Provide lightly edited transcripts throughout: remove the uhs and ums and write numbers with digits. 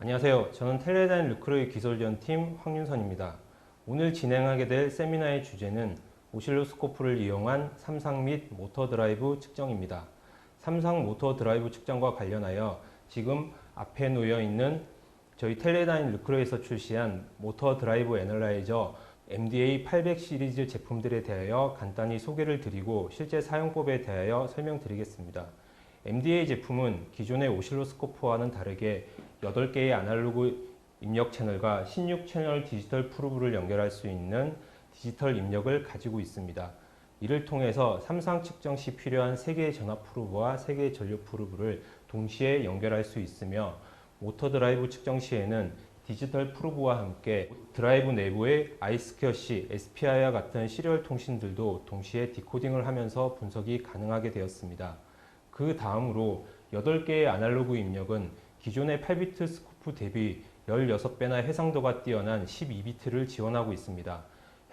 안녕하세요. 저는 텔레다인 루크로의 기술지원팀 황윤선입니다. 오늘 진행하게 될 세미나의 주제는 오실로스코프를 이용한 삼상 및 모터 드라이브 측정입니다. 삼상 모터 드라이브 측정과 관련하여 지금 앞에 놓여 있는 저희 텔레다인 루크로에서 출시한 모터 드라이브 애널라이저 MDA800 시리즈 제품들에 대하여 간단히 소개를 드리고 실제 사용법에 대하여 설명드리겠습니다. MDA 제품은 기존의 오실로스코프와는 다르게 8개의 아날로그 입력 채널과 16채널 디지털 프로브를 연결할 수 있는 디지털 입력을 가지고 있습니다. 이를 통해서 삼상 측정 시 필요한 3개의 전압 프로브와 3개의 전류 프로브를 동시에 연결할 수 있으며 모터 드라이브 측정 시에는 디지털 프로브와 함께 드라이브 내부의 I2C, SPI와 같은 시리얼 통신들도 동시에 디코딩을 하면서 분석이 가능하게 되었습니다. 그 다음으로 8개의 아날로그 입력은 기존의 8비트 스코프 대비 16배나 해상도가 뛰어난 12비트를 지원하고 있습니다.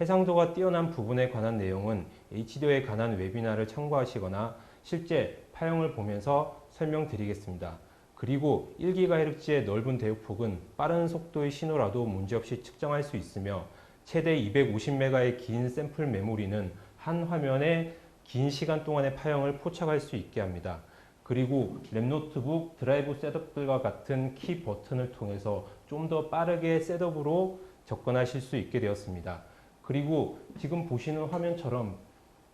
해상도가 뛰어난 부분에 관한 내용은 HDO에 관한 웨비나를 참고하시거나 실제 파형을 보면서 설명드리겠습니다. 그리고 1GHz의 넓은 대역폭은 빠른 속도의 신호라도 문제없이 측정할 수 있으며 최대 250메가의 긴 샘플 메모리는 한 화면에 긴 시간 동안의 파형을 포착할 수 있게 합니다. 그리고 랩 노트북 드라이브 셋업들과 같은 키 버튼을 통해서 좀 더 빠르게 셋업으로 접근하실 수 있게 되었습니다. 그리고 지금 보시는 화면처럼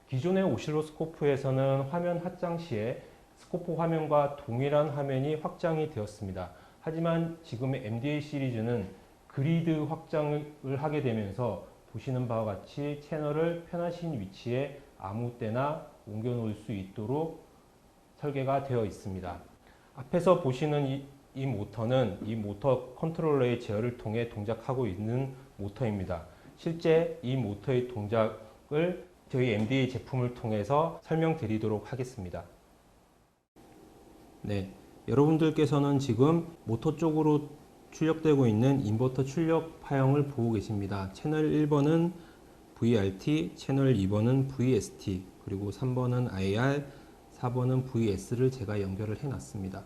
기존의 오실로스코프에서는 화면 확장 시에 스코프 화면과 동일한 화면이 확장이 되었습니다. 하지만 지금의 MDA 시리즈는 그리드 확장을 하게 되면서 보시는 바와 같이 채널을 편하신 위치에 아무 때나 옮겨 놓을 수 있도록 설계가 되어 있습니다. 앞에서 보시는 이 모터는 이 모터 컨트롤러의 제어를 통해 동작하고 있는 모터입니다. 실제 이 모터의 동작을 저희 MDA 제품을 통해서 설명드리도록 하겠습니다. 네, 여러분들께서는 지금 모터 쪽으로 출력되고 있는 인버터 출력 파형을 보고 계십니다. 채널 1번은 VRT, 채널 2번은 VST, 그리고 3번은 IR, 4번은 VS를 제가 연결을 해 놨습니다.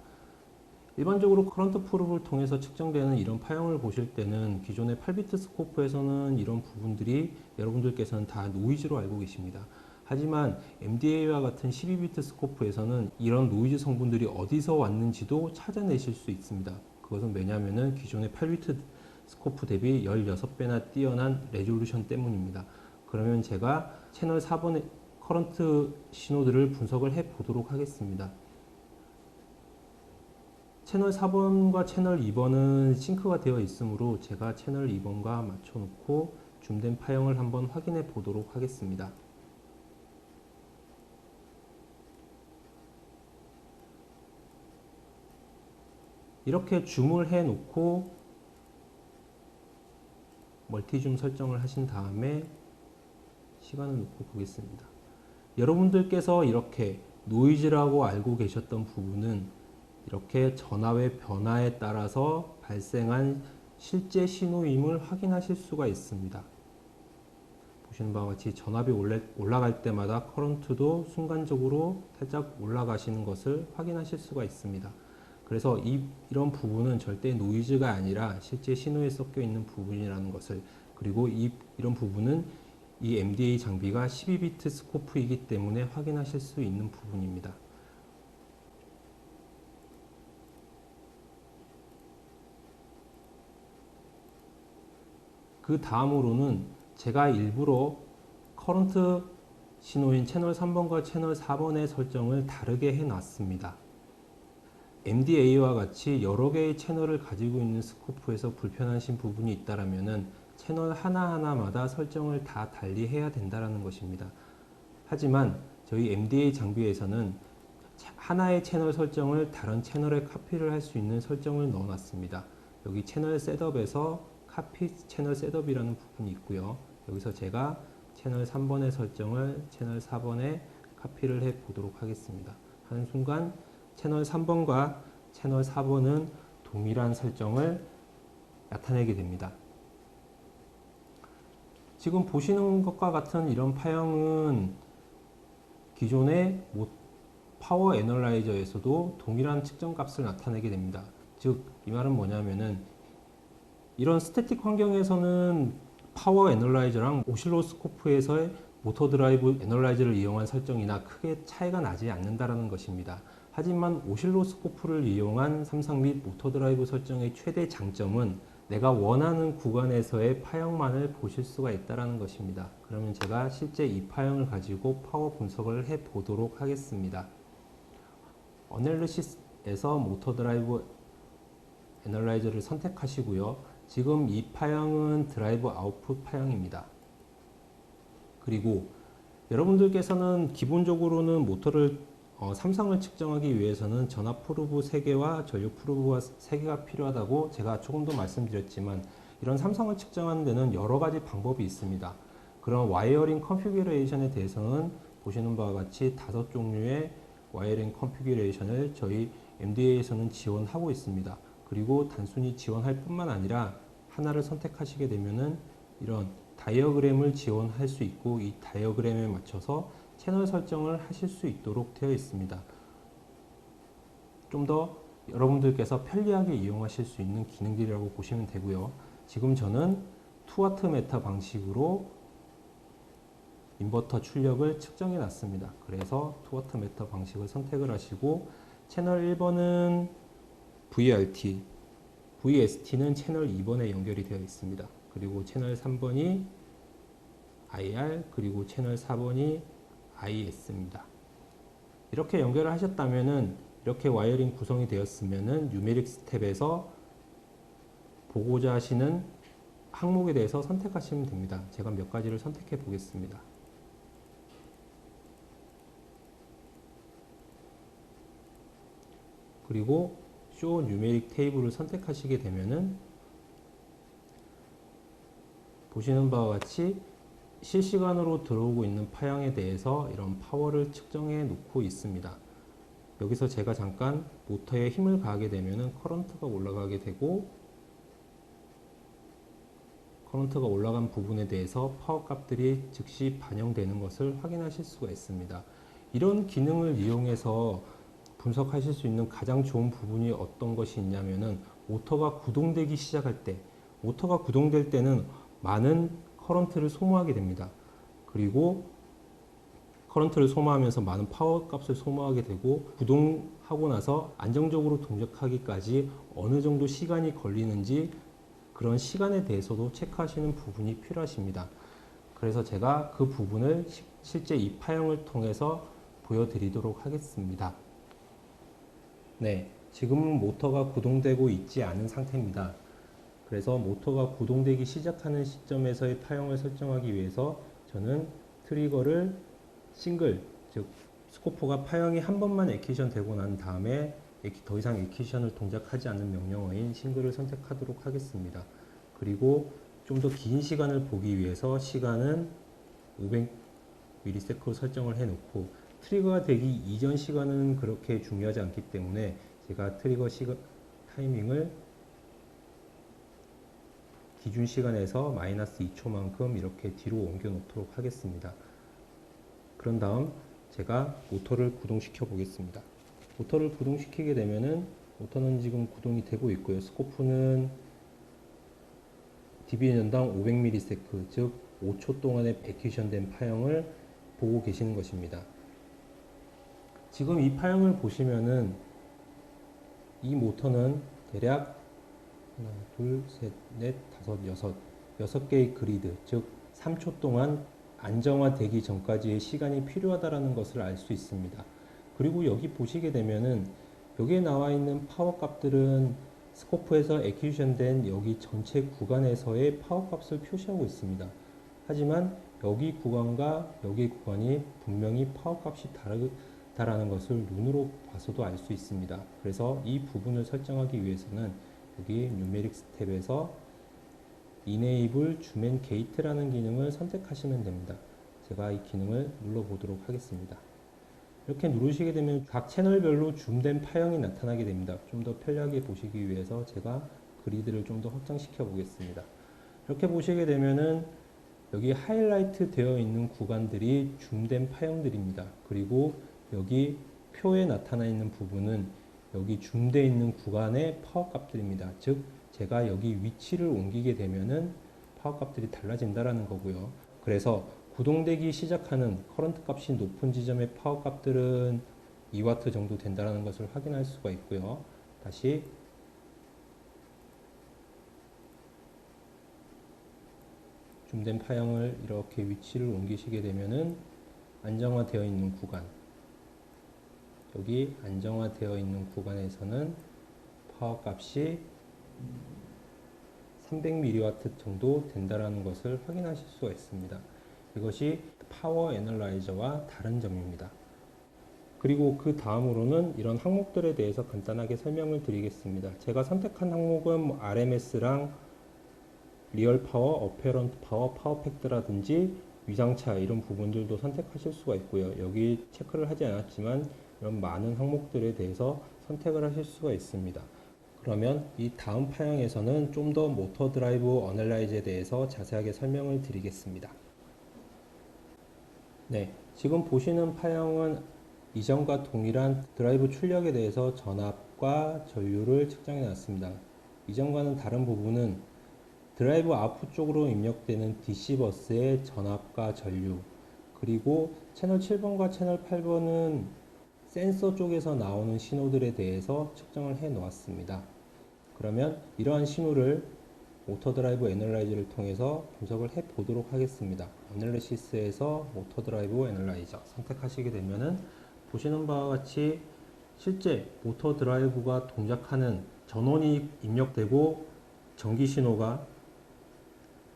일반적으로 커런트 프로브를 통해서 측정되는 이런 파형을 보실 때는 기존의 8비트 스코프에서는 이런 부분들이 여러분들께서는 다 노이즈로 알고 계십니다. 하지만 MDA와 같은 12비트 스코프에서는 이런 노이즈 성분들이 어디서 왔는지도 찾아내실 수 있습니다. 그것은 왜냐하면 기존의 8비트 스코프 대비 16배나 뛰어난 레졸루션 때문입니다. 그러면 제가 채널 4번의 커런트 신호들을 분석을 해 보도록 하겠습니다. 채널 4번과 채널 2번은 싱크가 되어 있으므로 제가 채널 2번과 맞춰 놓고 줌된 파형을 한번 확인해 보도록 하겠습니다. 이렇게 줌을 해 놓고 멀티줌 설정을 하신 다음에 시간을 놓고 보겠습니다. 여러분들께서 이렇게 노이즈라고 알고 계셨던 부분은 이렇게 전압의 변화에 따라서 발생한 실제 신호임을 확인하실 수가 있습니다. 보시는 바와 같이 전압이 올라갈 때마다 커런트도 순간적으로 살짝 올라가시는 것을 확인하실 수가 있습니다. 그래서 이런 부분은 절대 노이즈가 아니라 실제 신호에 섞여 있는 부분이라는 것을, 그리고 이런 부분은 이 MDA 장비가 12비트 스코프이기 때문에 확인하실 수 있는 부분입니다. 그 다음으로는 제가 일부러 커런트 신호인 채널 3번과 채널 4번의 설정을 다르게 해 놨습니다. MDA와 같이 여러 개의 채널을 가지고 있는 스코프에서 불편하신 부분이 있다면 채널 하나하나마다 설정을 다 달리 해야 된다는 것입니다. 하지만 저희 MDA 장비에서는 하나의 채널 설정을 다른 채널에 카피를 할 수 있는 설정을 넣어 놨습니다. 여기 채널 셋업에서 카피 채널 셋업이라는 부분이 있고요. 여기서 제가 채널 3번의 설정을 채널 4번에 카피를 해 보도록 하겠습니다. 하는 순간 채널 3번과 채널 4번은 동일한 설정을 나타내게 됩니다. 지금 보시는 것과 같은 이런 파형은 기존의 파워 애널라이저에서도 동일한 측정 값을 나타내게 됩니다. 즉 이 말은 뭐냐면은 이런 스태틱 환경에서는 파워 애널라이저랑 오실로스코프에서의 모터 드라이브 애널라이저를 이용한 설정이나 크게 차이가 나지 않는다라는 것입니다. 하지만 오실로스코프를 이용한 삼상 및 모터 드라이브 설정의 최대 장점은 내가 원하는 구간에서의 파형만을 보실 수가 있다는 것입니다. 그러면 제가 실제 이 파형을 가지고 파워 분석을 해 보도록 하겠습니다. 어널리시스에서 모터 드라이브 애널라이저를 선택하시고요. 지금 이 파형은 드라이브 아웃풋 파형입니다. 그리고 여러분들께서는 기본적으로는 모터를 삼상을 측정하기 위해서는 전압 프로브 3개와 전류 프로브가 3개가 필요하다고 제가 조금 더 말씀드렸지만, 이런 삼상을 측정하는 데는 여러 가지 방법이 있습니다. 그런 와이어링 컨피규레이션에 대해서는 보시는 바와 같이 5종류의 와이어링 컨피규레이션을 저희 MDA에서는 지원하고 있습니다. 그리고 단순히 지원할 뿐만 아니라 하나를 선택하시게 되면은 이런 다이어그램을 지원할 수 있고, 이 다이어그램에 맞춰서 채널 설정을 하실 수 있도록 되어 있습니다. 좀 더 여러분들께서 편리하게 이용하실 수 있는 기능들이라고 보시면 되고요. 지금 저는 2와트 메타 방식으로 인버터 출력을 측정해 놨습니다. 그래서 2와트 메타 방식을 선택을 하시고, 채널 1번은 VRT, VST는 채널 2번에 연결이 되어 있습니다. 그리고 채널 3번이 IR, 그리고 채널 4번이 IS입니다. 이렇게 연결을 하셨다면은, 이렇게 와이어링 구성이 되었으면은 뉴메릭 스텝에서 보고자 하시는 항목에 대해서 선택하시면 됩니다. 제가 몇 가지를 선택해 보겠습니다. 그리고 쇼 뉴메릭 테이블을 선택하시게 되면은 보시는 바와 같이 실시간으로 들어오고 있는 파형에 대해서 이런 파워를 측정해 놓고 있습니다. 여기서 제가 잠깐 모터에 힘을 가하게 되면은 커런트가 올라가게 되고, 커런트가 올라간 부분에 대해서 파워 값들이 즉시 반영되는 것을 확인하실 수가 있습니다. 이런 기능을 이용해서 분석하실 수 있는 가장 좋은 부분이 어떤 것이 있냐면은, 모터가 구동되기 시작할 때, 모터가 구동될 때는 많은 커런트를 소모하게 됩니다. 그리고 커런트를 소모하면서 많은 파워 값을 소모하게 되고, 구동하고 나서 안정적으로 동작하기까지 어느 정도 시간이 걸리는지, 그런 시간에 대해서도 체크하시는 부분이 필요하십니다. 그래서 제가 그 부분을 실제 이 파형을 통해서 보여드리도록 하겠습니다. 네, 지금은 모터가 구동되고 있지 않은 상태입니다. 그래서 모터가 구동되기 시작하는 시점에서의 파형을 설정하기 위해서 저는 트리거를 싱글, 즉 스코프가 파형이 한 번만 에키션 되고 난 다음에 더 이상 에키션을 동작하지 않는 명령어인 싱글을 선택하도록 하겠습니다. 그리고 좀 더 긴 시간을 보기 위해서 시간은 500ms로 설정을 해 놓고, 트리거가 되기 이전 시간은 그렇게 중요하지 않기 때문에 제가 트리거 타이밍을 기준 시간에서 마이너스 2초만큼 이렇게 뒤로 옮겨 놓도록 하겠습니다. 그런 다음 제가 모터를 구동시켜 보겠습니다. 모터를 구동시키게 되면은, 모터는 지금 구동이 되고 있고요. 스코프는 dBn당 500ms, 즉 5초 동안의 에큐션된 파형을 보고 계시는 것입니다. 지금 이 파형을 보시면은 이 모터는 대략 하나, 둘, 셋, 넷, 다섯, 여섯 개의 그리드, 즉 3초 동안 안정화되기 전까지의 시간이 필요하다는 것을 알 수 있습니다. 그리고 여기 보시게 되면은 여기에 나와 있는 파워 값들은 스코프에서 에큐션된 여기 전체 구간에서의 파워 값을 표시하고 있습니다. 하지만 여기 구간과 여기 구간이 분명히 파워 값이 다르다라는 것을 눈으로 봐서도 알 수 있습니다. 그래서 이 부분을 설정하기 위해서는 여기 뉴메릭 스텝에서 Enable Zoom Gate라는 기능을 선택하시면 됩니다. 제가 이 기능을 눌러보도록 하겠습니다. 이렇게 누르시게 되면 각 채널별로 줌된 파형이 나타나게 됩니다. 좀 더 편리하게 보시기 위해서 제가 그리드를 좀 더 확장시켜 보겠습니다. 이렇게 보시게 되면은 여기 하이라이트 되어 있는 구간들이 줌된 파형들입니다. 그리고 여기 표에 나타나 있는 부분은 여기 줌되어 있는 구간의 파워 값들입니다. 즉 제가 여기 위치를 옮기게 되면은 파워 값들이 달라진다라는 거고요. 그래서 구동되기 시작하는 커런트 값이 높은 지점의 파워 값들은 2W 정도 된다는 것을 확인할 수가 있고요. 다시 줌된 파형을 이렇게 위치를 옮기시게 되면은 안정화되어 있는 구간, 여기 안정화되어 있는 구간에서는 파워 값이 300mW 정도 된다는 것을 확인하실 수가 있습니다. 이것이 파워 애널라이저와 다른 점입니다. 그리고 그 다음으로는 이런 항목들에 대해서 간단하게 설명을 드리겠습니다. 제가 선택한 항목은 RMS랑 리얼 파워, 어페런트 파워, 파워 팩트라든지 위상차 이런 부분들도 선택하실 수가 있고요. 여기 체크를 하지 않았지만 이런 많은 항목들에 대해서 선택을 하실 수가 있습니다. 그러면 이 다음 파형에서는 좀 더 모터 드라이브 어널라이즈에 대해서 자세하게 설명을 드리겠습니다. 네, 지금 보시는 파형은 이전과 동일한 드라이브 출력에 대해서 전압과 전류를 측정해 놨습니다. 이전과는 다른 부분은 드라이브 아웃풋 쪽으로 입력되는 DC 버스의 전압과 전류, 그리고 채널 7번과 채널 8번은 센서 쪽에서 나오는 신호들에 대해서 측정을 해 놓았습니다. 그러면 이러한 신호를 모터 드라이브 애널라이저를 통해서 분석을 해 보도록 하겠습니다. 어널리시스에서 모터 드라이브 애널라이저 선택하시게 되면은 보시는 바와 같이 실제 모터 드라이브가 동작하는 전원이 입력되고 전기 신호가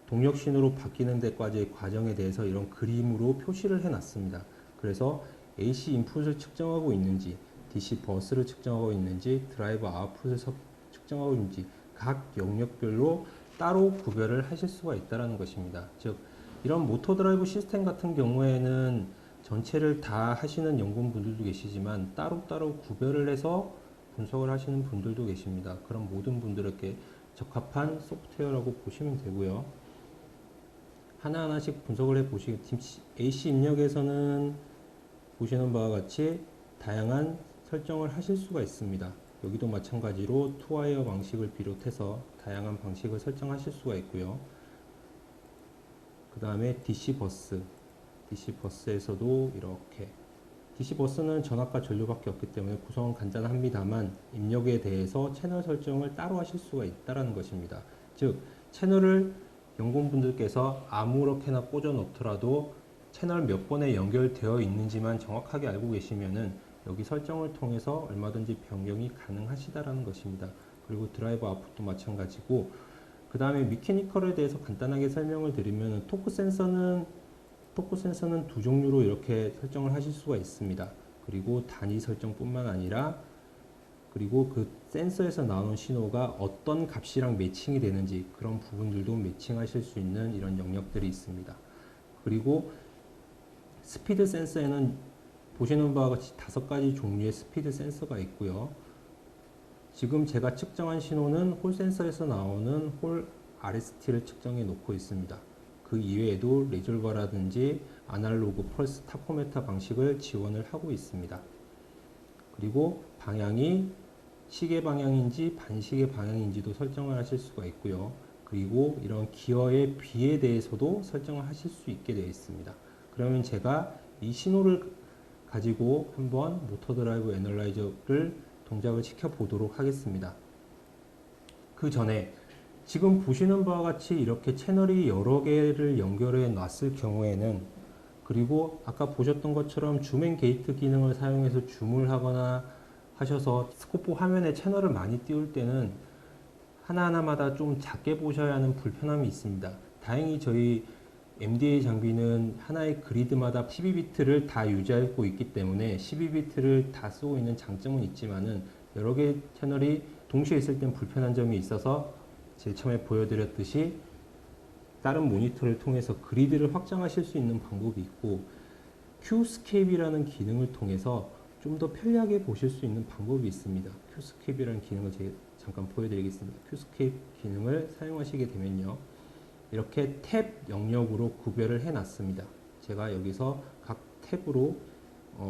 동력 신호로 바뀌는 데까지의 과정에 대해서 이런 그림으로 표시를 해 놨습니다. 그래서 AC 인풋을 측정하고 있는지, DC 버스를 측정하고 있는지, 드라이브 아웃풋을 측정하고 있는지 각 영역별로 따로 구별을 하실 수가 있다는 것입니다. 즉 이런 모터 드라이브 시스템 같은 경우에는 전체를 다 하시는 연구원분들도 계시지만 따로따로 구별을 해서 분석을 하시는 분들도 계십니다. 그런 모든 분들에게 적합한 소프트웨어라고 보시면 되고요. 하나하나씩 분석을 해 보시게 AC 입력에서는 보시는 바와 같이 다양한 설정을 하실 수가 있습니다. 여기도 마찬가지로 투와이어 방식을 비롯해서 다양한 방식을 설정하실 수가 있고요. 그 다음에 DC 버스에서도 이렇게 DC 버스는 전압과 전류밖에 없기 때문에 구성은 간단합니다만 입력에 대해서 채널 설정을 따로 하실 수가 있다는 것입니다. 즉 채널을 연구원분들께서 아무렇게나 꽂아 놓더라도 채널 몇 번에 연결되어 있는지만 정확하게 알고 계시면은 여기 설정을 통해서 얼마든지 변경이 가능하시다라는 것입니다. 그리고 드라이브 아웃풋도 마찬가지고, 그 다음에 미케니컬에 대해서 간단하게 설명을 드리면 토크 센서는 두 종류로 이렇게 설정을 하실 수가 있습니다. 그리고 단위 설정뿐만 아니라 그리고 그 센서에서 나오는 신호가 어떤 값이랑 매칭이 되는지 그런 부분들도 매칭하실 수 있는 이런 영역들이 있습니다. 그리고 스피드 센서에는 보시는 바와 같이 5가지 종류의 스피드 센서가 있고요. 지금 제가 측정한 신호는 홀 센서에서 나오는 홀 RST를 측정해 놓고 있습니다. 그 이외에도 리졸버라든지 아날로그 펄스 타코메타 방식을 지원을 하고 있습니다. 그리고 방향이 시계 방향인지 반시계 방향인지도 설정을 하실 수가 있고요. 그리고 이런 기어의 비에 대해서도 설정을 하실 수 있게 되어 있습니다. 그러면 제가 이 신호를 가지고 한번 모터 드라이브 애널라이저를 동작을 시켜 보도록 하겠습니다. 그 전에 지금 보시는 바와 같이 이렇게 채널이 여러 개를 연결해 놨을 경우에는, 그리고 아까 보셨던 것처럼 줌 앤 게이트 기능을 사용해서 줌을 하거나 하셔서 스코프 화면에 채널을 많이 띄울 때는 하나하나마다 좀 작게 보셔야 하는 불편함이 있습니다. 다행히 저희 MDA 장비는 하나의 그리드마다 12비트를 다 유지하고 있기 때문에 12비트를 다 쓰고 있는 장점은 있지만은 여러 개의 채널이 동시에 있을 땐 불편한 점이 있어서 제일 처음에 보여드렸듯이 다른 모니터를 통해서 그리드를 확장하실 수 있는 방법이 있고, Q스케이프라는 기능을 통해서 좀 더 편리하게 보실 수 있는 방법이 있습니다. Q스케이프라는 기능을 제가 잠깐 보여드리겠습니다. Q스케이프 기능을 사용하시게 되면요, 이렇게 탭 영역으로 구별을 해 놨습니다. 제가 여기서 각 탭으로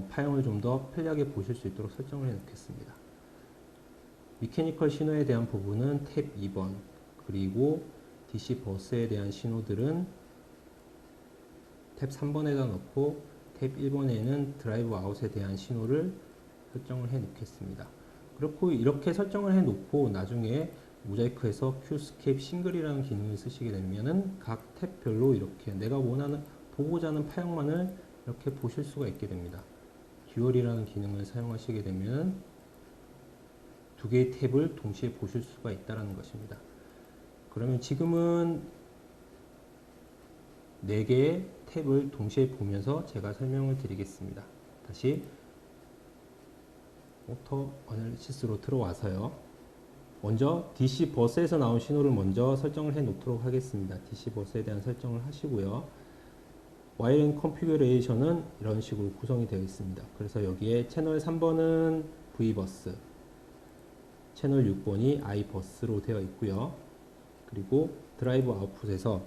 파형을 좀 더 편리하게 보실 수 있도록 설정을 해 놓겠습니다. 미케니컬 신호에 대한 부분은 탭 2번, 그리고 DC 버스에 대한 신호들은 탭 3번에다 넣고 탭 1번에는 드라이브 아웃에 대한 신호를 설정을 해 놓겠습니다. 그렇고 이렇게 설정을 해 놓고 나중에 모자이크에서 Q스케이프 싱글이라는 기능을 쓰시게 되면은 각 탭별로 이렇게 내가 보고자 하는 파형만을 이렇게 보실 수가 있게 됩니다. 듀얼이라는 기능을 사용하시게 되면 두 개의 탭을 동시에 보실 수가 있다는 것입니다. 그러면 지금은 4개의 탭을 동시에 보면서 제가 설명을 드리겠습니다. 다시 오토 어널리시스로 들어와서요. 먼저 DC 버스에서 나온 신호를 먼저 설정을 해 놓도록 하겠습니다. DC 버스에 대한 설정을 하시고요. 와이어링 컨피그레이션은 이런 식으로 구성이 되어 있습니다. 그래서 여기에 채널 3번은 V버스, 채널 6번이 I버스로 되어 있고요. 그리고 드라이브 아웃풋에서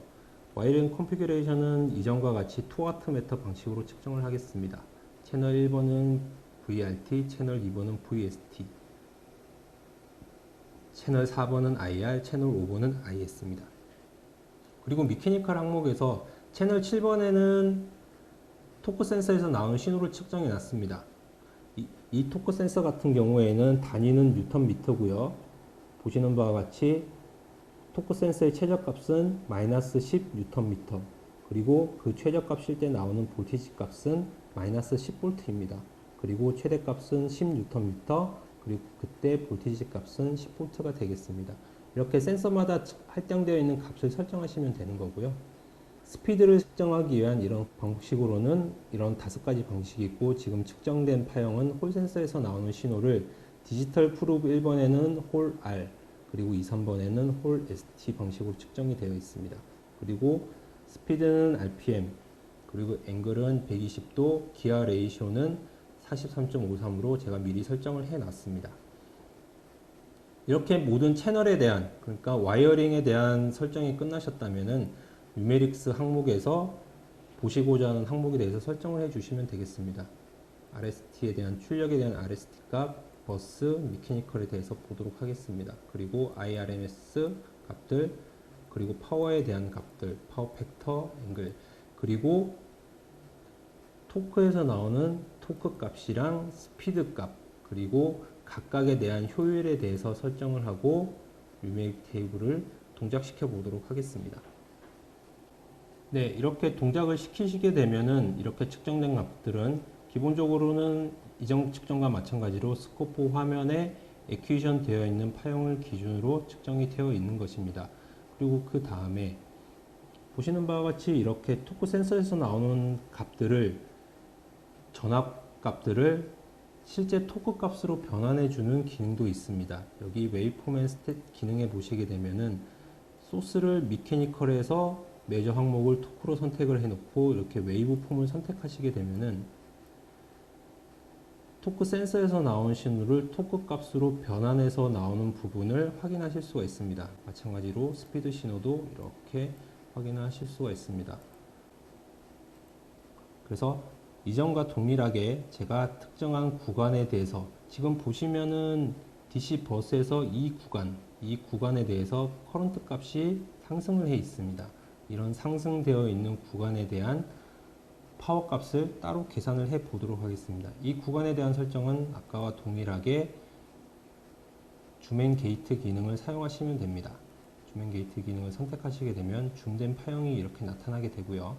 와이어링 컨피그레이션은 이전과 같이 투와트 메터 방식으로 측정을 하겠습니다. 채널 1번은 VRT, 채널 2번은 VST, 채널 4번은 IR, 채널 5번은 IS입니다. 그리고 미케니컬 항목에서 채널 7번에는 토크 센서에서 나온 신호를 측정해 놨습니다. 이 토크 센서 같은 경우에는 단위는 뉴턴 미터고요. 보시는 바와 같이 토크 센서의 최저값은 마이너스 10 뉴턴 미터, 그리고 그 최저값일 때 나오는 볼티지 값은 마이너스 10볼트입니다. 그리고 최대값은 10 뉴턴 미터, 그리고 그때 볼티지 값은 10볼트가 되겠습니다. 이렇게 센서마다 할당되어 있는 값을 설정하시면 되는 거고요. 스피드를 측정하기 위한 이런 방식으로는 이런 5가지 방식이 있고, 지금 측정된 파형은 홀 센서에서 나오는 신호를 디지털 프로브 1번에는 홀 R, 그리고 2, 3번에는 홀 ST 방식으로 측정이 되어 있습니다. 그리고 스피드는 RPM, 그리고 앵글은 120도, 기아 레이쇼는 43.53으로 제가 미리 설정을 해 놨습니다. 이렇게 모든 채널에 대한, 그러니까 와이어링에 대한 설정이 끝나셨다면은 뉴메릭스 항목에서 보시고자 하는 항목에 대해서 설정을 해 주시면 되겠습니다. RST에 대한 출력에 대한 RST 값, 버스, 미케니컬에 대해서 보도록 하겠습니다. 그리고 IRMS 값들, 그리고 파워에 대한 값들, 파워 팩터, 앵글, 그리고 토크에서 나오는 토크 값이랑 스피드 값, 그리고 각각에 대한 효율에 대해서 설정을 하고 뉴메릭 테이블을 동작시켜 보도록 하겠습니다. 네, 이렇게 동작을 시키시게 되면은 이렇게 측정된 값들은 기본적으로는 이전 측정과 마찬가지로 스코프 화면에 액퀴지션 되어 있는 파형을 기준으로 측정이 되어 있는 것입니다. 그리고 그 다음에 보시는 바와 같이 이렇게 토크 센서에서 나오는 값들을, 전압 값들을 실제 토크 값으로 변환해 주는 기능도 있습니다. 여기 웨이폼 앤 스탯 기능에 보시게 되면은 소스를 미케니컬에서 메저 항목을 토크로 선택을 해 놓고 이렇게 웨이브 폼을 선택하시게 되면은 토크 센서에서 나온 신호를 토크 값으로 변환해서 나오는 부분을 확인하실 수가 있습니다. 마찬가지로 스피드 신호도 이렇게 확인하실 수가 있습니다. 그래서 이전과 동일하게 제가 특정한 구간에 대해서, 지금 보시면은 DC 버스에서 이 구간에 대해서 커런트 값이 상승을 해 있습니다. 이런 상승되어 있는 구간에 대한 파워 값을 따로 계산을 해 보도록 하겠습니다. 이 구간에 대한 설정은 아까와 동일하게 줌앤 게이트 기능을 사용하시면 됩니다. 줌앤 게이트 기능을 선택하시게 되면 줌된 파형이 이렇게 나타나게 되고요.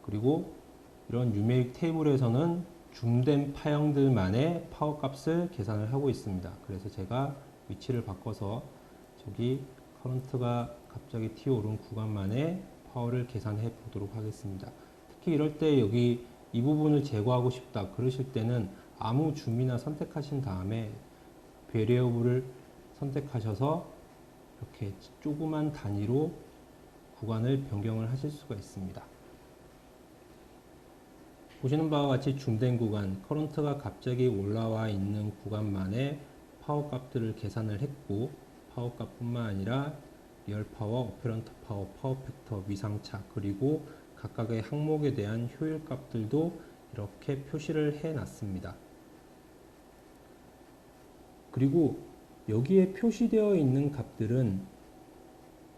그리고 이런 뉴메릭 테이블에서는 줌된 파형들만의 파워 값을 계산을 하고 있습니다. 그래서 제가 위치를 바꿔서 저기 커런트가 갑자기 튀어오른 구간만의 파워를 계산해 보도록 하겠습니다. 특히 이럴 때 여기 이 부분을 제거하고 싶다 그러실 때는 아무 줌이나 선택하신 다음에 베리어블을 선택하셔서 이렇게 조그만 단위로 구간을 변경을 하실 수가 있습니다. 보시는 바와 같이 줌된 구간, 커런트가 갑자기 올라와 있는 구간만의 파워 값들을 계산을 했고, 파워 값뿐만 아니라 리얼 파워, 어페런트 파워, 파워 팩터, 위상차, 그리고 각각의 항목에 대한 효율 값들도 이렇게 표시를 해 놨습니다. 그리고 여기에 표시되어 있는 값들은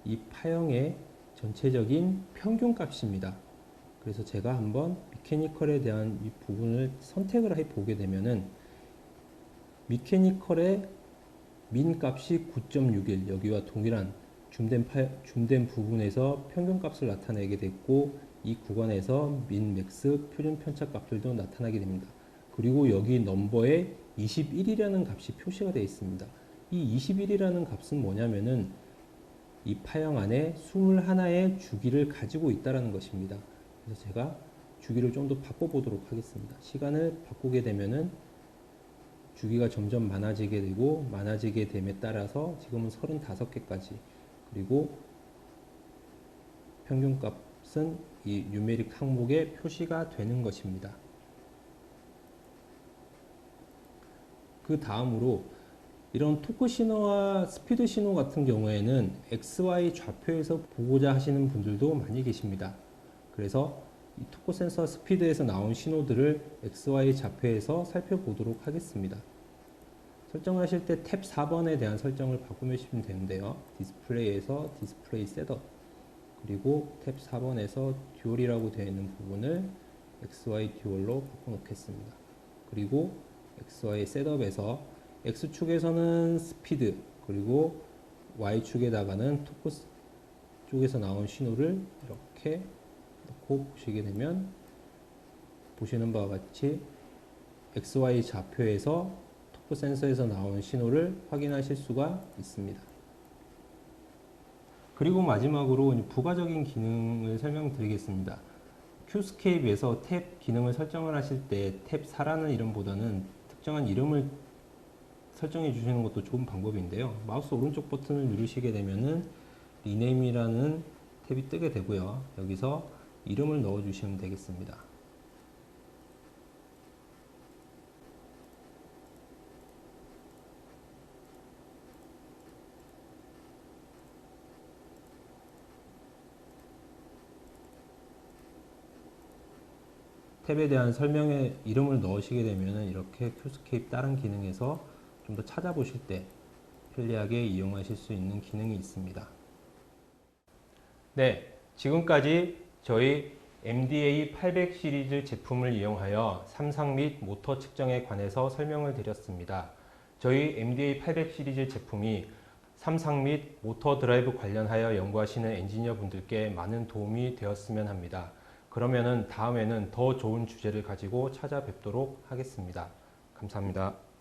이 파형의 전체적인 평균 값입니다. 그래서 제가 한번 미케니컬에 대한 이 부분을 선택을 해 보게 되면은 미케니컬의 민 값이 9.61, 여기와 동일한 줌된 부분에서 평균 값을 나타내게 됐고, 이 구간에서 민, 맥스, 표준 편차 값들도 나타나게 됩니다. 그리고 여기 넘버에 21이라는 값이 표시가 되어 있습니다. 이 21이라는 값은 뭐냐면은 이 파형 안에 21의 주기를 가지고 있다는 것입니다. 그래서 제가 주기를 좀 더 바꿔보도록 하겠습니다. 시간을 바꾸게 되면은 주기가 점점 많아지게 되고, 많아지게 됨에 따라서 지금은 35개까지, 그리고 평균값은 이 뉴메릭 항목에 표시가 되는 것입니다. 그 다음으로 이런 토크 신호와 스피드 신호 같은 경우에는 XY 좌표에서 보고자 하시는 분들도 많이 계십니다. 그래서 이 토크 센서 스피드에서 나온 신호들을 XY 좌표에서 살펴보도록 하겠습니다. 설정하실 때 탭 4번에 대한 설정을 바꾸시면 되는데요. 디스플레이에서 디스플레이 셋업, 그리고 탭 4번에서 듀얼이라고 되어 있는 부분을 XY 듀얼로 바꿔놓겠습니다. 그리고 XY 셋업에서 X축에서는 스피드, 그리고 Y축에다가는 토크 쪽에서 나온 신호를 이렇게 넣고 보시게 되면 보시는 바와 같이 XY 좌표에서 토크 센서에서 나온 신호를 확인하실 수가 있습니다. 그리고 마지막으로 부가적인 기능을 설명드리겠습니다. 큐스케이프에서 탭 기능을 설정을 하실 때 탭 4라는 이름보다는 특정한 이름을 설정해 주시는 것도 좋은 방법인데요. 마우스 오른쪽 버튼을 누르시게 되면은 리네임이라는 탭이 뜨게 되고요. 여기서 이름을 넣어 주시면 되겠습니다. 탭에 대한 설명에 이름을 넣으시게 되면 이렇게 큐스케이프 다른 기능에서 좀 더 찾아보실 때 편리하게 이용하실 수 있는 기능이 있습니다. 네, 지금까지 저희 MDA 800 시리즈 제품을 이용하여 삼상 및 모터 측정에 관해서 설명을 드렸습니다. 저희 MDA 800 시리즈 제품이 삼상 및 모터 드라이브 관련하여 연구하시는 엔지니어 분들께 많은 도움이 되었으면 합니다. 그러면은 다음에는 더 좋은 주제를 가지고 찾아뵙도록 하겠습니다. 감사합니다.